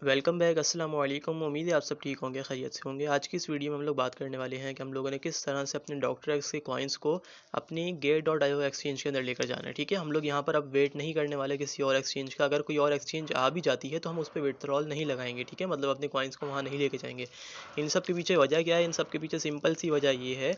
Welcome back. अस्सलाम वालेकुम। उम्मीद है आप सब ठीक होंगे, खैरियत से होंगे। आज की इस वीडियो में हम लोग बात करने वाले हैं कि हम लोगों ने किस तरह से अपने डॉक्टर एक्स के कॉइन्स को अपनी गेट.आईओ एक्सचेंज के अंदर लेकर जाना है। ठीक है, हम लोग यहाँ पर अब वेट नहीं करने वाले किसी और एक्सचेंज का। अगर कोई और एक्सचेंज आ भी जाती है तो हम उस पर विड्रॉल नहीं लगाएंगे। ठीक है, मतलब अपने कॉइन्स को वहाँ नहीं लेके जाएंगे। इन सब के पीछे वजह क्या है? इन सब के पीछे सिंपल सी वजह ये है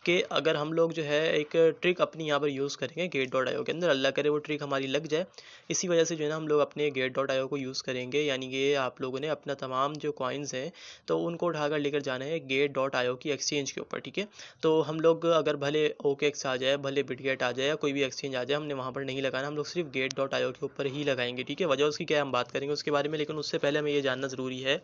कि अगर हम लोग जो है एक ट्रिक अपनी यहाँ पर यूज़ करेंगे गेट.आईओ के अंदर, अल्लाह करे वो ट्रिक हमारी लग जाए। इसी वजह से जो है ना हम लोग अपने गेट.आईओ को यूज़ करेंगे, यानी कि आप लोगों ने अपना तमाम जो कॉइन्स हैं तो उनको उठाकर लेकर जाना है गेट.आईओ की एक्सचेंज के ऊपर। ठीक है, तो हम लोग अगर भले ओकेएक्स आ जाए, भले बिटगेट आ जाए या कोई भी एक्सचेंज आ जाए, हमने वहाँ पर नहीं लगाना। हम लोग सिर्फ गेट.आईओ के ऊपर ही लगाएंगे। ठीक है, वजह उसकी क्या है हम बात करेंगे उसके बारे में, लेकिन उससे पहले हमें ये जानना ज़रूरी है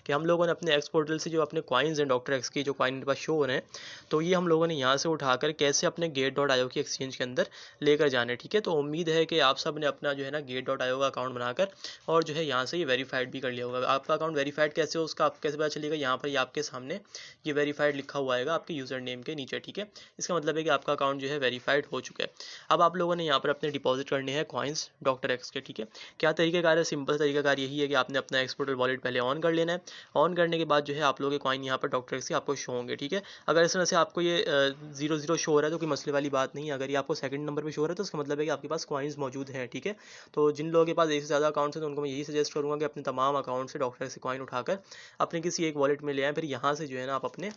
कि हम लोगों ने अपने एक्स पोर्टल से जो अपने कॉइन्स हैं डॉक्टर एक्स की जो कॉइन मेरे पास शो हो रहे हैं, तो ये हम लोगों ने यहाँ से उठाकर कैसे अपने गेट.आईओ की एक्सचेंज के अंदर लेकर जाने। ठीक है, तो उम्मीद है कि आप सब ने अपना जो है ना गेट.आईओ का अकाउंट बनाकर और जो है यहाँ से ये वेरीफाइड भी कर लिया होगा। आपका अकाउंट वेरीफाइड कैसे हो उसका आपको कैसे पता चलेगा? यहाँ पर ये आपके सामने ये वेरीफाइड लिखा हुआ आएगा आपके यूज़र नेम के नीचे। ठीक है, इसका मतलब है कि आपका अकाउंट जो है वेरीफाइड हो चुका है। अब आप लोगों ने यहाँ पर अपने डिपॉजिट करने हैं कॉइन्स डॉक्टर एक्स के। ठीक है, क्या तरीक़ाकार है? सिंपल तरीक़ाकार यही है कि आपने अपना एक्सपोर्टल वॉलेट पहले ऑन कर लेना है। ऑन करने के बाद जो है आप लोगों के कॉइन यहाँ पर डॉक्टर एक्स के आपको शो होंगे। ठीक है, अगर इस तरह से आपको ये 0 शो हो रहा है तो कोई मसले वाली बात नहीं है। अगर ये आपको सेकंड नंबर पे शो हो रहा है तो इसका मतलब है कि आपके पास कॉइन्स मौजूद हैं। ठीक है, तो जिन लोगों के पास एक से ज़्यादा अकाउंट्स हैं तो उनको मैं यही सजेस्ट करूँगा कि अपने तमाम अकाउंट से डॉक्टर से कॉइन उठाकर अपने किसी एक वॉलेट में ले आएँ, फिर यहाँ से जो है ना आप अपने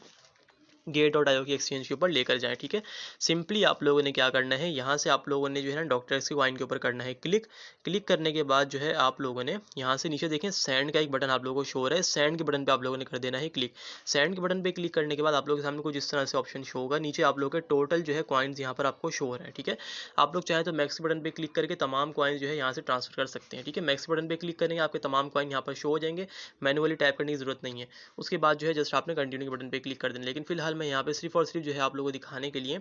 गेट.आईओ की एक्सचेंज के ऊपर लेकर जाएँ। ठीक है, सिंपली आप लोगों ने क्या करना है, यहाँ से आप लोगों ने जो है ना डॉक्टर एक्स की कॉइन के ऊपर करना है क्लिक। क्लिक करने के बाद जो है आप लोगों ने यहाँ से नीचे देखें सेंड का एक बटन आप लोगों को शो हो रहा है, सेंड के बटन पे आप लोगों ने कर देना है क्लिक। सेंड के बटन पे क्लिक करने के बाद आप लोगों के सामने कुछ इस तरह से ऑप्शन शो होगा। नीचे आप लोगों के टोटल जो है कॉइन्स यहाँ पर आपको शो हो रहा है। ठीक है, आप लोग चाहें तो मैक्स के बटन पे क्लिक करके तमाम कॉइन्स जो है यहाँ से ट्रांसफर कर सकते हैं। ठीक है, मैक्स बटन पे क्लिक करेंगे आपके तमाम कॉइन यहाँ पर शो हो जाएंगे, मैनुअली टाइप करने की ज़रूरत नहीं है। उसके बाद जो है जस्ट आपने कंटिन्यू के बटन पे क्लिक कर देना। लेकिन फिलहाल मैं यहाँ पे सिर्फ और सिर्फ जो है आप लोगों को दिखाने के लिए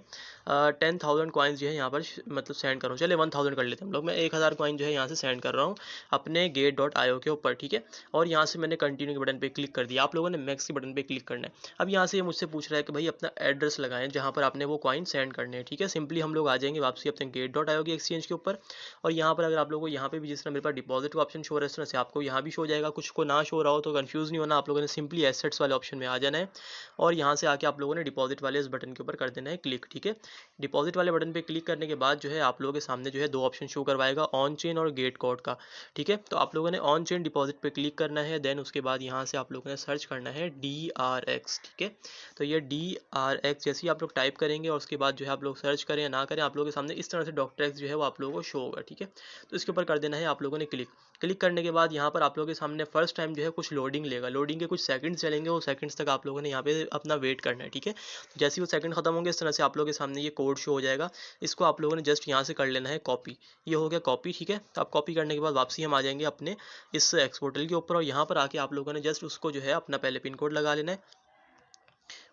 10,000 कॉइन्स जो है यहाँ पर मतलब सेंड कर रहा हूँ। चलिए 1,000 कर लेते हैं हम लोग। मैं 1,000 कॉइन जो है यहाँ से सेंड कर रहा हूँ अपने गेट.आईओ के ऊपर। ठीक है, और यहाँ से मैंने कंटिन्यू के बटन पे क्लिक कर दिया। आप लोगों ने मैक्स के बटन पे क्लिक करना है। अब यहाँ से ये मुझसे पूछ रहा है कि भाई अपना एड्रेस लगाएं जहाँ पर आपने वो कॉइन सेंड करने हैं। ठीक है, सिंपली हम लोग आ जाएंगे वापसी अपने गेट.आईओ की एक्सचेंज के ऊपर, और यहाँ पर अगर आप लोगों को यहाँ पे भी जिस तरह मेरे पास डिपॉजिट का ऑप्शन शो हो रहा है इस तरह से आपको यहाँ भी शो हो जाएगा। कुछ को ना शो रहा हो तो कंफ्यूज नहीं होना, आप लोगों ने सिंपली एसेट्स वाले ऑप्शन में आ जाना है और यहाँ से आके आप लोगों ने डिपॉजिट वाले इस बटन के ऊपर कर देना है क्लिक। ठीक है, डिपॉजिट वाले बटन पे क्लिक करने के बाद जो है आप लोगों के सामने जो है दो ऑप्शन शो करवाएगा, ऑन चेन और गेट कोड का। ठीक है, तो आप लोगों ने ऑन चेन डिपॉजिट पे क्लिक करना है, देन उसके बाद यहाँ से आप लोगों ने सर्च करना है DRX। ठीक है, तो ये DRX जैसे ही आप लोग टाइप करेंगे और उसके बाद जो है आप लोग सर्च करें या ना करें, आप लोगों के सामने इस तरह से डॉक्टर एक्स जो है वो आप लोगों को शो होगा। ठीक है, तो इसके ऊपर कर देना है आप लोगों ने क्लिक। क्लिक करने के बाद यहाँ पर आप लोगों के सामने फर्स्ट टाइम जो है कुछ लोडिंग लेगा, लोडिंग के कुछ सेकंड्स चलेंगे, वो सेकंड्स तक आप लोगों ने यहाँ पे अपना वेट करना है। ठीक है, जैसे ही वो सेकंड खत्म होंगे इस तरह से आप लोगों के सामने ये कोड शो हो जाएगा। इसको आप लोगों ने जस्ट यहाँ से कर लेना है कॉपी। ये हो गया कॉपी। ठीक है, तो आप कॉपी करने के बाद वापसी हम आ जाएंगे अपने इस एक्सपोर्टल के ऊपर, और यहाँ पर आके आप लोगों ने जस्ट उसको जो है अपना पहले पिन कोड लगा लेना है।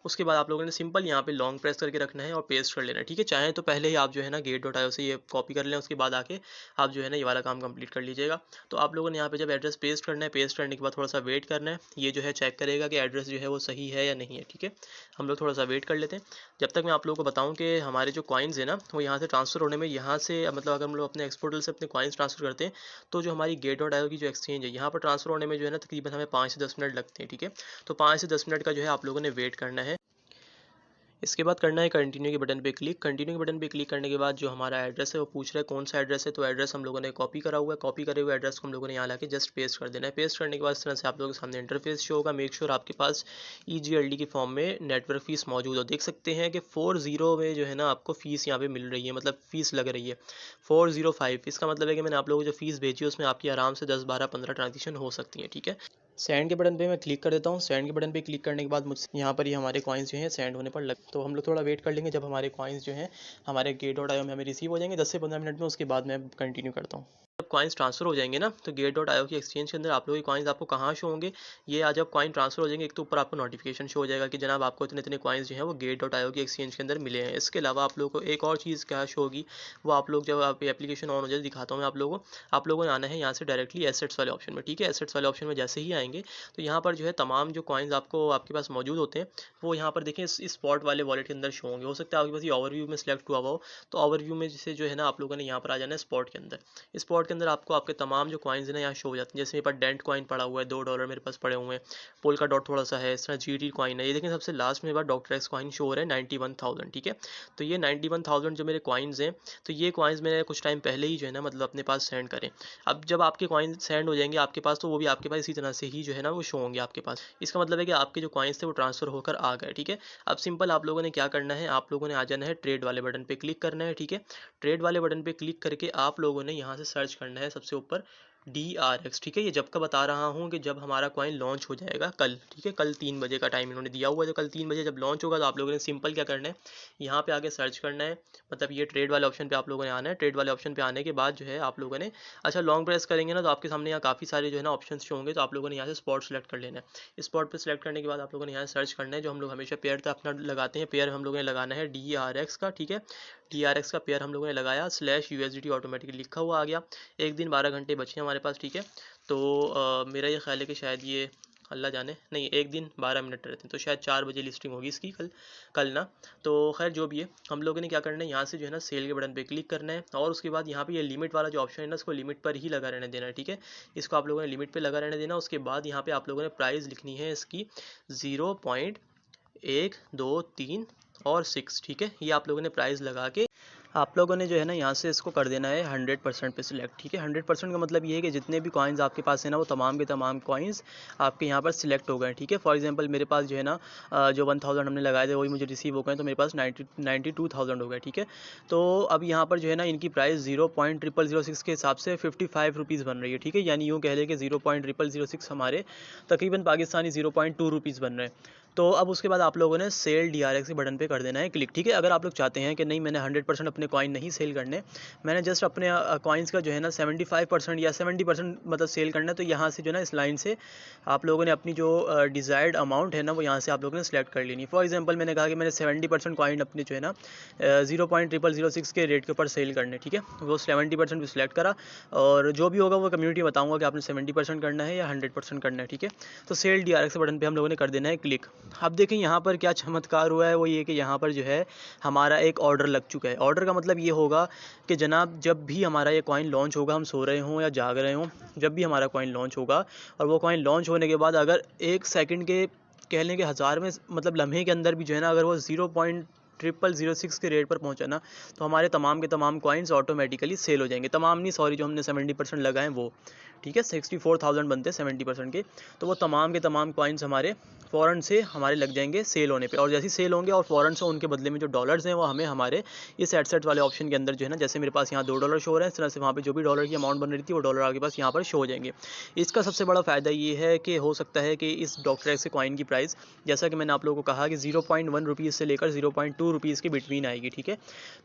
उसके बाद आप लोगों ने सिंपल यहाँ पे लॉन्ग प्रेस करके रखना है और पेस्ट कर लेना है। ठीक है, चाहें तो पहले ही आप जो है ना गेट.आईओ से ये कॉपी कर लें, उसके बाद आके आप जो है ना ये वाला काम कंप्लीट कर लीजिएगा। तो आप लोगों ने यहाँ पे जब एड्रेस पेस्ट करना है, पेस्ट करने के बाद थोड़ा सा वेट करना है, ये जो है चेक करेगा कि एड्रेस जो है वो सही है या नहीं है। ठीक है, हम लोग थोड़ा सा वेट कर लेते हैं जब तक मैं आप लोगों को बताऊँ कि हमारे जो कॉइन्स है ना वो यहाँ से ट्रांसफ़र होने में, यहाँ से मतलब अगर हम लोग अपने एक्सपोर्टल से अपने कॉइन्स ट्रांसफ़र करते हैं तो जो हमारी गेट.आईओ की जो एक्सचेंज है यहाँ पर ट्रांसफ़र होने में जो है ना तकरीबन हमें 5 से 10 मिनट लगते हैं। ठीक है, तो 5 से 10 मिनट का जो है आप लोगों ने वेट करना है। इसके बाद करना है कंटिन्यू के बटन पे क्लिक। कंटिन्यू के बटन पे क्लिक करने के बाद जो हमारा एड्रेस है वो पूछ रहा है कौन सा एड्रेस है, तो एड्रेस हम लोगों ने कॉपी करा हुआ है। कॉपी करे हुए एड्रेस को हम लोगों ने यहाँ लाके जस्ट पेस्ट कर देना है। पेस्ट करने के बाद इस तरह से आप लोगों के सामने इंटरफेस शो होगा। मेक श्योर आपके पास EGLD की फॉर्म में नेटवर्क फीस मौजूद हो। देख सकते हैं कि 40 में जो है ना आपको फ़ीस यहाँ पे मिल रही है, मतलब फ़ीस लग रही है 405। इसका मतलब है कि मैंने आप लोगों को जो फ़ीस भेजी है उसमें आपकी आराम से 10, 12, 15 ट्रांजेक्शन हो सकती है। ठीक है, सेंड के बटन पे मैं क्लिक कर देता हूँ। सेंड के बटन पे क्लिक करने के बाद मुझसे यहाँ पर ये हमारे कॉइन्स जो हैं सेंड होने पर लग, तो हम लोग थोड़ा वेट कर लेंगे जब हमारे कॉइन्स जो हैं हमारे गेट.आईओ में हमें रिसीव हो जाएंगे 10 से 15 मिनट में। उसके बाद मैं कंटिन्यू करता हूँ। जब कॉइन्स ट्रांसफर हो जाएंगे ना तो गेट.आईओ की एक्सचेंज के अंदर आप लोगों के कॉइन्स आपको कहाँ शो होंगे, ये आज जब कॉइन ट्रांसफर हो जाएंगे एक तो ऊपर आपको नोटिफिकेशन शो हो जाएगा कि जनाब आपको इतने इतने कॉइन्स जो है वो गेट.आईओ की एक्सचेंज के अंदर मिले हैं। इसके अलावा आप लोगों को एक और चीज़ क्या शो होगी, वो आप लोग जब आप एप्लीकेशन ऑन हो जाए दिखाता हूँ मैं आप लोगों ने आना है यहाँ से डायरेक्टली एसेट्स वाले ऑप्शन में। ठीक है, एसेट्स वाले ऑप्शन में जैसे ही आएंगे तो यहाँ पर जो है तमाम जो कॉइन्स आपको आपके पास मौजूद होते हैं वो यहाँ पर देखें इस स्पॉट वाले वॉलेट के अंदर शो होंगे। हो सकता है आपके पास ये ओवरव्यू में सिलेक्ट हुआ हो, तो ओवरव्यू में जैसे जो है ना आप लोगों ने यहाँ पर आ जाना है स्पॉट के अंदर। स्पॉट के अंदर आपको आपके तमाम जो कॉइन्स हैं ना यहाँ शो हो जाते हैं। जैसे मेरे पास डेंट कॉइन पड़ा हुआ है, $2 मेरे पास पड़े हुए हैं, पोल्का डॉट थोड़ा सा है, इस तरह GT कॉइन है। ये देखें सबसे लास्ट में मेरे पास डॉक्टर एक्स कॉइन शो हो रहा है 91,000, ठीक है। तो ये 91,000 जो मेरे कॉइन्स हैं, तो ये कॉइन्स मैंने कुछ टाइम पहले ही जो है ना मतलब अपने पास सेंड करें। अब जब आपके कॉइन सेंड हो जाएंगे आपके पास, तो वो भी आपके पास इसी तरह से ही जो है ना वो शो होंगे आपके पास। इसका मतलब है कि आपके जो कॉइन्स थे वो ट्रांसफर होकर आ गए, ठीक है। अब सिंपल आप लोगों ने क्या करना है, आप लोगों ने आ जाना है ट्रेड वाले बटन पे क्लिक करना है, ठीक है। ट्रेड वाले बटन पे क्लिक करके आप लोगों ने यहाँ से सर्च करना है सबसे ऊपर DRX, ठीक है। ये जब का बता रहा हूँ कि जब हमारा कॉइन लॉन्च हो जाएगा कल, ठीक है। कल 3 बजे का टाइम इन्होंने दिया हुआ है, तो कल 3 बजे जब लॉन्च होगा तो आप लोगों ने सिंपल क्या करना है, यहाँ पे आके सर्च करना है, मतलब ये ट्रेड वाले ऑप्शन पे आप लोगों ने आना है। ट्रेड वाले ऑप्शन पे आने के बाद जो है आप लोगों ने अच्छा लॉन्ग प्रेस करेंगे ना, तो आपके सामने यहाँ काफ़ी सारे जो है ना ऑप्शन शो होंगे। तो आप लोगों ने यहाँ से स्पॉट सेलेक्ट कर लेना है। स्पॉट पर सेलेक्ट करने के बाद आप लोगों ने यहाँ सर्च करना है, जो हम लोग हमेशा पेयर तो अपना लगाते हैं, पेयर हम लोगों ने लगाना है DRX का, ठीक है। DRX का पेयर हम लोगों ने लगाया, /USDT ऑटोमेटिकली लिखा हुआ आ गया। एक दिन 12 घंटे बचे हमारे पास, ठीक है। तो मेरा ये ख्याल है कि शायद ये अल्लाह जाने, नहीं 1 दिन 12 मिनट रहते हैं, तो शायद 4 बजे लिस्टिंग होगी इसकी कल ना। तो खैर जो भी है, हम लोगों ने क्या करना है, यहाँ से जो है ना सेल के बटन पे क्लिक करना है, और उसके बाद यहाँ पे ये लिमिट वाला जो ऑप्शन है ना, इसको लिमिट पर ही लगा रहने देना है, ठीक है। इसको आप लोगों ने लिमिट पे लगा रहने देना। उसके बाद यहाँ पे आप लोगों ने प्राइस लिखनी है इसकी 0.123 और 6, ठीक है। ये आप लोगों ने प्राइस लगा के आप लोगों ने जो है ना यहाँ से इसको कर देना है 100% पे सिलेक्ट, ठीक है। 100% का मतलब ये है कि जितने भी कॉइन्स आपके पास है ना, वो तमाम के तमाम कॉइन्स आपके यहाँ पर सिलेक्ट हो गए, ठीक है। फॉर एग्जांपल मेरे पास जो है ना जो 1000 हमने लगाए थे वही मुझे रिसीव हो गए, तो मेरे पास 92,000 हो गए, ठीक है। तो अब यहाँ पर जो है ना इनकी प्राइस 0.0006 के हिसाब से 55 रुपीज़ बन रही है, ठीक है। यानी यूँ कह लें कि 0.0006 हमारे तकरीबन पाकिस्तानी 0.2 रुपीज़ बन रहे हैं। तो अब उसके बाद आप लोगों ने सेल DRX के बटन पे कर देना है क्लिक, ठीक है। अगर आप लोग चाहते हैं कि नहीं मैंने 100% अपने कॉइन नहीं सेल करने, मैंने जस्ट अपने कॉइन्स का जो है ना 75% या 70% मतलब सेल करना है, तो यहाँ से जो है ना इस लाइन से आप लोगों ने अपनी जो डिज़ायर्ड अमाउंट है ना वो यहाँ से आप लोगों ने सेलेक्ट कर लेनी। फॉर एग्जांपल मैंने कहा कि मैंने 70% कॉइन अपने जो है ना 0.0006 के रेट के ऊपर सेल करने, ठीक है। वो 70% भी सिलेक्ट करा, और जो भी होगा वो कम्युनिटी बताऊँगा कि आपने 70% करना है या 100% करना है, ठीक है। तो सेल DRX के बटन पर हम लोगों ने कर देना है क्लिक। अब देखें यहाँ पर क्या चमत्कार हुआ है, वो ये कि यहाँ पर जो है हमारा एक ऑर्डर लग चुका है। ऑर्डर का मतलब ये होगा कि जनाब जब भी हमारा ये कॉइन लॉन्च होगा, हम सो रहे हों या जाग रहे हों, जब भी हमारा कॉइन लॉन्च होगा, और वो कॉइन लॉन्च होने के बाद अगर 1 सेकंड के कह लें कि हज़ार में मतलब लम्हे के अंदर भी जो है ना अगर वो 0.0006 के रेट पर पहुंचा ना, तो हमारे तमाम के तमाम कॉइन्स ऑटोमेटिकली सेल हो जाएंगे। तमाम नहीं, सॉरी, जो हमने 70% लगाए वो, ठीक है। 64,000 बनते हैं 70% के, तो वो तमाम के तमाम कॉइन्स हमारे फ़ौरन से हमारे लग जाएंगे सेल होने पे। और जैसे ही सेल होंगे और फ़ौरन से उनके बदले में जो डॉलर्स हैं वो हमें हमारे इस एडसेट वाले ऑप्शन के अंदर जो है ना, जैसे मेरे पास यहाँ $2 शो हो रहा है, इस तरह से वहाँ पे जो भी डॉलर की अमाउंट बन रही थी वो डॉलर आपके पास यहाँ पर शो हो जाएंगे। इसका सबसे बड़ा फ़ायदा ये है कि हो सकता है कि इस डॉक्टर एक्स के कॉइन की प्राइस, जैसा कि मैंने आप लोगों को कहा कि 0.1 रुपीज़ से लेकर 0.2 रुपीज़ के बिटवीन आएगी, ठीक है।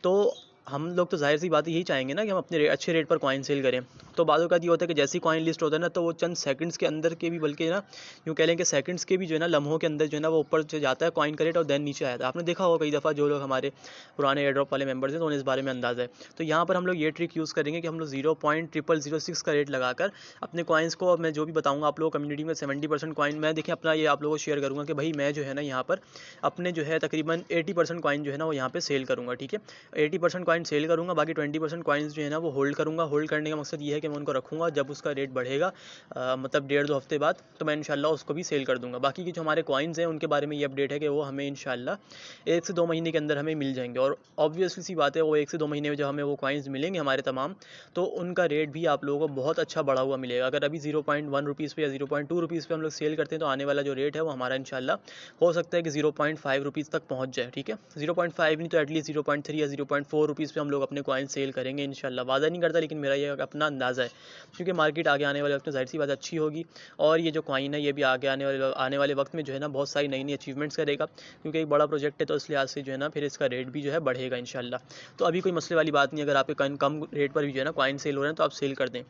तो हम लोग तो जाहिर सी बात यही चाहेंगे ना कि हम अपने अच्छे रेट पर कॉइन सेल करें। तो बाद ये होता है कि जैसी कॉइन लिस्ट होता है ना, तो वो चंद सेकंड्स के अंदर के भी, बल्कि ना यूँ कह लें कि सेकंड्स के भी जो है ना, लम्हों के अंदर जो है ना वो ऊपर से जाता है कॉइन का रेट और देन नीचे आता है। आपने देखा होगा कई दफ़ा, जो लोग हमारे पुराने एयर ड्रॉप वाले मेंबर्स हैं तो उन्हें इस बारे में अंदाज़ा है। तो यहाँ पर हम लोग ये ट्रिक यूज़ करेंगे कि हम लोग 0.0006 का रेट लगाकर अपने कॉइन्स को, अब मैं जो भी बताऊँगा आप लोगों को कम्युनिटी में 70% कॉइन, मैं देखिए अपना ये आप लोगों को शेयर करूँगा कि भाई मैं जो है ना यहाँ पर अपने जो है तकरीबन 80% कॉइन जो है ना वो यहाँ पर सेल करूँगा, ठीक है। 80% कॉइन सेल करूँगा, बाकी 20% कॉइन्स जो है ना वो होल्ड करूँगा। होल्ड करने का मकसद ये है कि मैं उनको रखूँगा, जब उसका रेट बढ़ेगा मतलब 1.5-2 हफ्ते बाद, तो मैं इंशाल्लाह उसको भी सेल कर दूँगा। बाकी की जो हमारे कॉइन्स हैं उनके बारे में ये अपडेट है कि वो हमें इंशाल्लाह 1 से 2 महीने के अंदर हमें मिल जाएंगे। और ऑब्वियसली सी बात है, वो 1 से 2 महीने में जब हमें वो कॉइन्स मिलेंगे हमारे तमाम, तो उनका रेट भी आप लोगों को बहुत अच्छा बढ़ा हुआ मिलेगा। अगर अभी 0.1 रुपीज़ पे या 0.2 रुपीज़ पे हम लोग सेल करते हैं, तो आने वाला जो रेट है वो हमारा इंशाल्लाह हो सकता है कि 0.5 रुपीज़ तक पहुँच जाए, ठीक है। 0.5 नहीं तो एटलीस्ट 0.3 या 0.4 रुपीज़ पे हम लोग अपने कॉइन सेल करेंगे इंशाल्लाह। वादा नहीं करता, लेकिन मेरा ये अपना अंदाज़ा है, क्योंकि मार्केट आगे आने वाले वक्त में जाहिर सी बात अच्छी होगी, और ये जो कॉइन है ये भी आगे आने वाले वक्त में जो है ना बहुत सारी नई नई अचीवमेंट्स करेगा, क्योंकि एक बड़ा प्रोजेक्ट है। तो इस लिहाज से जो है ना फिर इसका रेट भी जो है बढ़ेगा इंशाल्लाह। तो अभी कोई मसले वाली बात नहीं, अगर आपके कम रेट पर भी जो है ना कॉइन सेल हो रहे हैं तो आप सेल कर दें।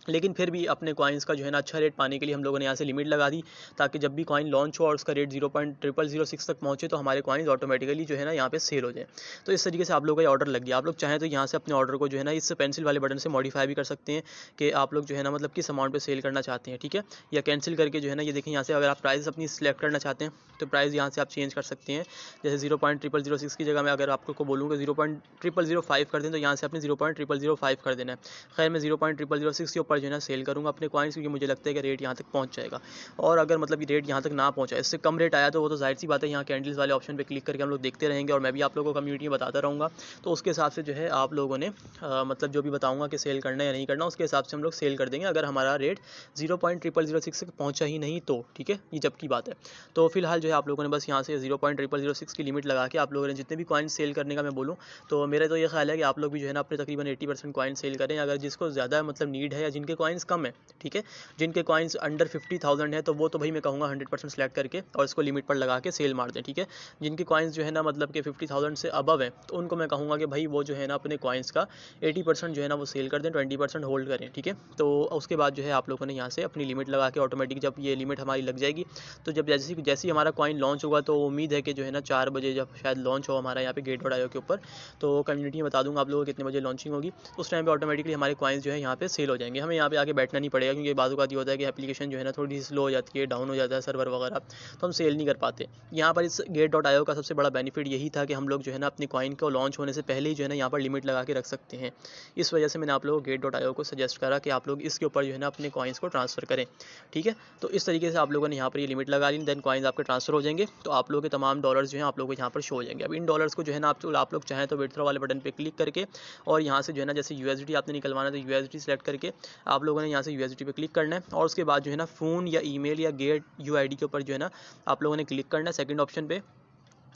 लेकिन फिर भी अपने कॉइन्स का जो है ना अच्छा रेट पाने के लिए हम लोगों ने यहाँ से लिमिट लगा दी, ताकि जब भी कॉइन लॉन्च हो और उसका रेट 0.0006 तक पहुँचे तो हमारे कॉइन्स ऑटोमेटिकली जो है ना यहाँ पे सेल हो जाए। तो इस तरीके से आप लोग का ये ऑर्डर लग गया। आप लोग चाहें तो यहाँ से अपने ऑर्डर को जो है ना इस पेंसिल वाले बटन से मॉडिफाई भी कर सकते हैं कि आप लोग जो है ना मतलब किस अमाउंट पर सेल करना चाहते हैं, ठीक है। या कैंसिल करके जो है ना ये देखें यहाँ से अगर आप प्राइस अपनी सिलेक्ट करना चाहते हैं तो प्राइस यहाँ से आप चेंज कर सकते हैं। जैसे 0.0006 की जगह मैं अगर आपको बोलूँगा 0.0005 कर दें तो यहाँ से अपने 0.0005 कर देना है। खैर मैं 0.0006 के ऊपर जो है ना सेल करूँगा अपने कॉइन्स, क्योंकि मुझे लगता है कि रेट यहाँ तक पहुँच जाएगा। और अगर मतलब ये रेट यहाँ तक ना पहुँचा, इससे कम रेट आया तो वो तो जाहिर सी बात है यहाँ कैंडल्स वाले ऑप्शन पे क्लिक करके हम लोग देखते रहेंगे और मैं भी आप लोगों को कम्युनिटी में बताता रहूँगा। तो उसके हिसाब से जो है आप लोगों ने मतलब जो भी बताऊँगा कि सेल करना है या नहीं करना, उसके हिसाब से हम लोग सेल कर देंगे अगर हमारा रेट 0.0006 तक पहुँचा ही नहीं तो, ठीक है। ये जब की बात है। तो फिलहाल जो है आप लोगों ने बस यहाँ से 0.0006 की लिमिट लगा के आप लोगों ने जितने भी कॉइन सेल करने का मैं बोलूँ तो मेरा तो ये ख्याल है कि आप लोग भी जो है ना अपने तकरीबन 80% कॉइन सेल करें। अगर जिसको ज़्यादा मतलब नीड है या जिनके कॉइन्स कम है, ठीक है, जिनके कॉइन्स अंडर 50,000 है तो वो तो भाई मैं कहूँगा 100% सेलेक्ट करके और इसको लिमिट पर लगा के सेल मार दें, ठीक है। जिनके कॉइन्स जो है ना मतलब कि 50,000 से अबव है तो उनको मैं कहूँगा कि भाई वो जो है ना अपने कॉइन्स का 80% जो है ना वो सेल कर दें, 20% होल्ड करें, ठीक है। तो उसके बाद जो है आप लोगों ने यहाँ से अपनी लिमिट लगा के ऑटोमेटिक जब ये लिमिट हमारी लग जाएगी तो जब जैसे ही हमारा कॉइन लॉन्च होगा तो उम्मीद है कि जो है ना 4 बजे जब शायद लॉन्च हो हमारा यहाँ पे Gate.io के ऊपर, तो कम्युनिटी में बता दूंगा आप लोगों को कितने बजे लॉन्चिंग होगी। उस टाइम पे ऑटोमेटिकली हमारे कॉइन्स जो है यहाँ पे सेल हो जाएंगे। हमें यहाँ पे आके बैठना नहीं पड़ेगा, क्योंकि बाज़ औक़ात ये होता है कि एप्लीकेशन जो है ना थोड़ी सी स्लो हो जाती है, डाउन हो जाता है सर्वर वगैरह, तो हम सेल नहीं कर पाते। यहाँ पर इस Gate.io का सबसे बड़ा बेनिफिट यही था कि हम लोग जो है ना अपनी कॉइन को लॉन्च होने से पहले ही जो है ना यहाँ पर लिमिट लगा के रख सकते हैं। इस वजह से मैंने आप लोगों को Gate.io को सजेस्ट करा कि आप लोग इसके ऊपर जो है ना अपने कॉइन्स को ट्रांसफ़र करें, ठीक है। तो इस तरीके से आप लोगों ने यहाँ पर ये लिमिट लगा ली, देन कॉइन्स आपके ट्रांसफ़र हो जाएंगे तो आप लोगों के तमाम डॉलर्स जो हैं आप लोगों को यहाँ पर शो हो जाएंगे। अब इन डॉलर्स को जो है ना आप लोग चाहें तो विथड्रॉ वाले बटन पे क्लिक करके और यहाँ से जो है ना जैसे USDT आपने निकलवाना है तो USDT सेलेक्ट करके आप लोगों ने यहाँ से USDT पे क्लिक करना है और उसके बाद जो है ना फ़ोन या ईमेल या गेट UID के ऊपर जो है ना आप लोगों ने क्लिक करना है सेकंड ऑप्शन पे।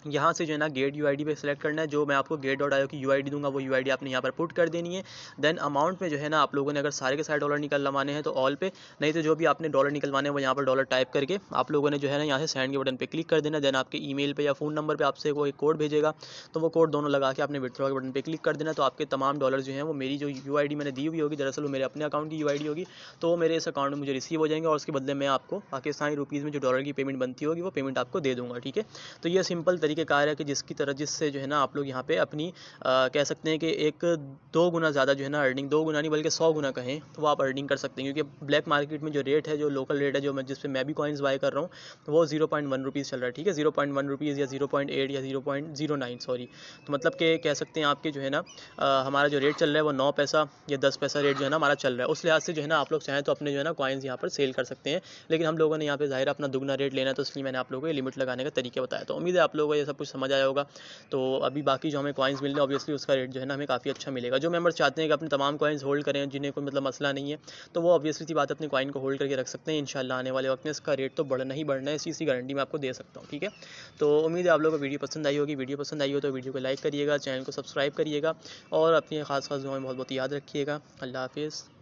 यहाँ से जो है ना गेट UID पे सेलेक्ट करना है, जो मैं आपको Gate.io की UID दूंगा वो UID आपने यहाँ पर पुट कर देनी है। देन अमाउंट में जो है ना आप लोगों ने अगर सारे के सारे डॉलर निकलवाने हैं तो ऑल पे, नहीं तो जो भी आपने डॉलर निकलवाने हैं वो यहाँ पर डॉलर टाइप करके आप लोगों ने जो है ना यहाँ से सेंड के बटन पे क्लिक कर देना। देन आपके ईमेल पे या फ़ोन नंबर पे आपसे वो एक कोड भेजेगा, तो वो कोड दोनों लगा के आपने विथड्रॉ के बटन पे क्लिक कर देना। तो आपके तमाम डॉलर जो हैं वो मेरी जो UID मैंने दी हुई होगी, दरअसल वो मेरे अपने अकाउंट की UID होगी, तो वो मेरे इस अकाउंट में मुझे रिसीव हो जाएंगे और उसके बदले मैं आपको पाकिस्तानी रुपीज़ में जो डॉलर की पेमेंट बनती होगी वो पेमेंट आपको दे दूँगा, ठीक है। तो ये सिंपल तरीक़ेकार है कि जिससे जो है ना आप लोग यहाँ पे अपनी कह सकते हैं कि एक 2 गुना ज़्यादा जो है ना अर्निंग, 2 गुना नहीं बल्कि 100 गुना कहें तो वो आप अर्निंग कर सकते हैं। क्योंकि ब्लैक मार्केट में जो रेट है, जो लोकल रेट है, जो मैं जिस पे मैं भी कॉइन्स बाय कर रहा हूँ वो 0.1 रुपीज़ चल रहा है, ठीक है। 0.1 रुपीज़ या 0.8 या 0.09 सॉरी, तो मतलब कि कह सकते हैं आपके जो है ना हमारा जो रेट चल रहा है वो 9 पैसा या 10 पैसा रेट जो है ना हमारा चल रहा है। उस लिहाज से जो है ना आप लोग चाहें तो अपने जो है ना कॉइन्स यहाँ पर सेल कर सकते हैं, लेकिन हम लोगों ने यहाँ पे ज़ाहिर अपना दुगना रेट लेना है तो इसलिए मैंने आप लोगों को ये लिमिट लगाने का तरीका बताया। तो उम्मीद है आप लोगों को ये सब कुछ समझ आया होगा। तो अभी बाकी जो हमें कॉइन्स मिल रहे हैं ऑब्वियसली उसका रेट जो है ना हमें काफ़ी अच्छा मिलेगा। जो मेंबर्स चाहते हैं कि अपने तमाम कॉइन्स होल्ड करें, जिन्हें कोई मतलब मसला नहीं है, तो वो ऑब्वियसली सी बात है अपने कॉइन को होल्ड करके रख सकते हैं। इंशाल्लाह आने वाले वक्त में इसका रेट तो बढ़ना ही बढ़ना है, इस चीज़ की गारंटी मैं आपको दे सकता हूँ, ठीक है। तो उम्मीद है आप लोगों को वीडियो पसंद आई होगी। वीडियो पसंद आई हो तो वीडियो को लाइक करिएगा, चैनल को सब्सक्राइब करिएगा और अपनी खास दुआएं बहुत बहुत याद रखिएगा। अल्लाह हाफिज़।